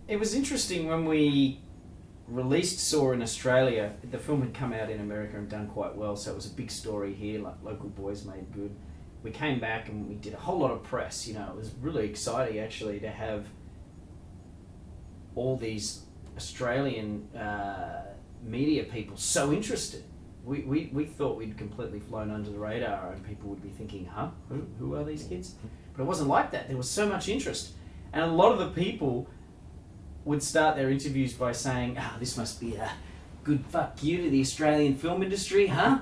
It was interesting when we released Saw in Australia. The film had come out in America and done quite well, so it was a big story here, like local boys made good. We came back and we did a whole lot of press, you know. It was really exciting actually to have all these Australian media people so interested. We thought we'd completely flown under the radar and people would be thinking, huh, who are these kids? But it wasn't like that. There was so much interest. And a lot of the people would start their interviews by saying, this must be a good fuck you to the Australian film industry, huh?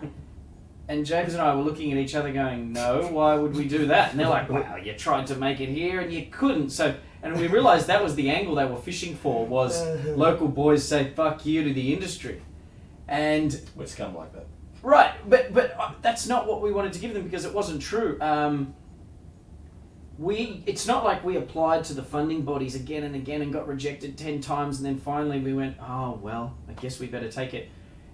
And James and I were looking at each other going, no, why would we do that? And they're like, wow, you tried to make it here and you couldn't. So, and we realised that was the angle they were fishing for, was local boys say fuck you to the industry. And we're scum like that. Right, but that's not what we wanted to give them, because it wasn't true. It's not like we applied to the funding bodies again and again and got rejected 10 times and then finally we went, oh, well, I guess we better take it.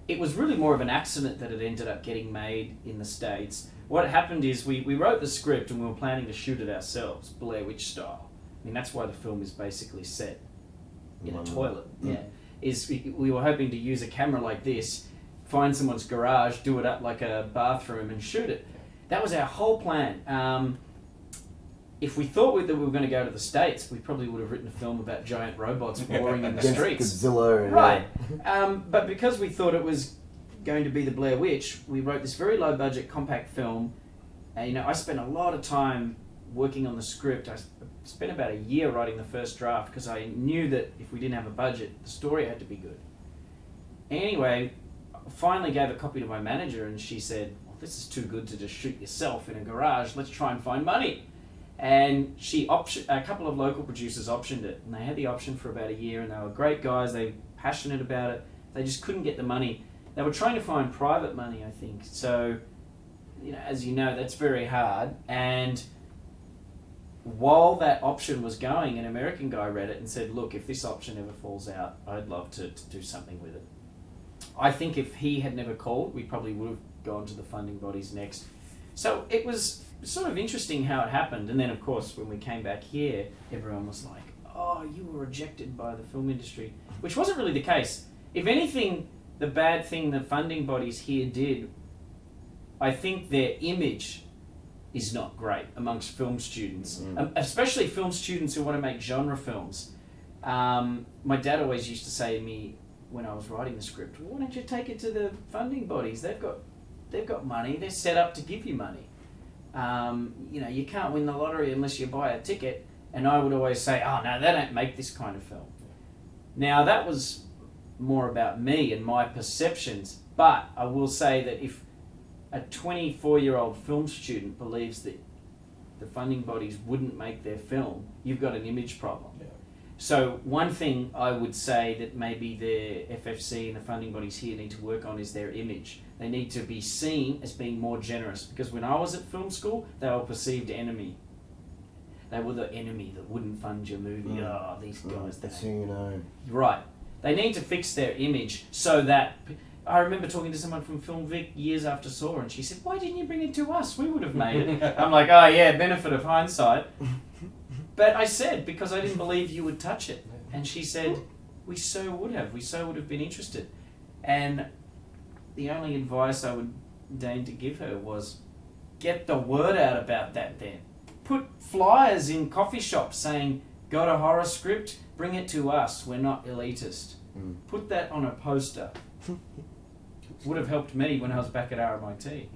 It was really more of an accident that it ended up getting made in the States. What happened is we wrote the script and we were planning to shoot it ourselves, Blair Witch style. I mean, that's why the film is basically set in a toilet. Yeah, we were hoping to use a camera like this, find someone's garage, do it up like a bathroom and shoot it. That was our whole plan. If we thought that we were going to go to the States, we probably would have written a film about giant robots warring in the streets. Godzilla. Right. But because we thought it was going to be the Blair Witch, we wrote this very low budget compact film. You know, I spent a lot of time working on the script. I spent about a year writing the first draft because I knew that if we didn't have a budget, the story had to be good. Anyway, I finally gave a copy to my manager and she said, well, this is too good to just shoot yourself in a garage. Let's try and find money. And a couple of local producers optioned it, and they had the option for about a year, and they were great guys. They were passionate about it. They just couldn't get the money. They were trying to find private money, I think. So, you know, as you know, that's very hard. And while that option was going, an American guy read it and said, look, if this option ever falls out, I'd love to do something with it. I think if he had never called, we probably would have gone to the funding bodies next. So it was sort of interesting how it happened. And then, of course, when we came back here, everyone was like, oh, you were rejected by the film industry, which wasn't really the case. If anything, the bad thing the funding bodies here did, I think their image is not great amongst film students, especially film students who want to make genre films. My dad always used to say to me when I was writing the script, well, why don't you take it to the funding bodies? They've got money. They're set up to give you money. You know, you can't win the lottery unless you buy a ticket. And I would always say, oh, no, they don't make this kind of film. Now, that was more about me and my perceptions. But I will say that if a 24-year-old film student believes that the funding bodies wouldn't make their film, you've got an image problem. Yeah. So one thing I would say that maybe the FFC and the funding bodies here need to work on is their image. They need to be seen as being more generous, because when I was at film school, they were perceived enemy. They were the enemy that wouldn't fund your movie. Oh, these guys. That's who you know. Right. They need to fix their image so that... I remember talking to someone from Film Vic years after Saw, and she said, why didn't you bring it to us? We would have made it. I'm like, oh yeah, benefit of hindsight. But I said, because I didn't believe you would touch it. And she said, we so would have. We so would have been interested. And the only advice I would deign to give her was, get the word out about that then. Put flyers in coffee shops saying, got a horror script? Bring it to us. We're not elitist. Put that on a poster. Would have helped me when I was back at RMIT.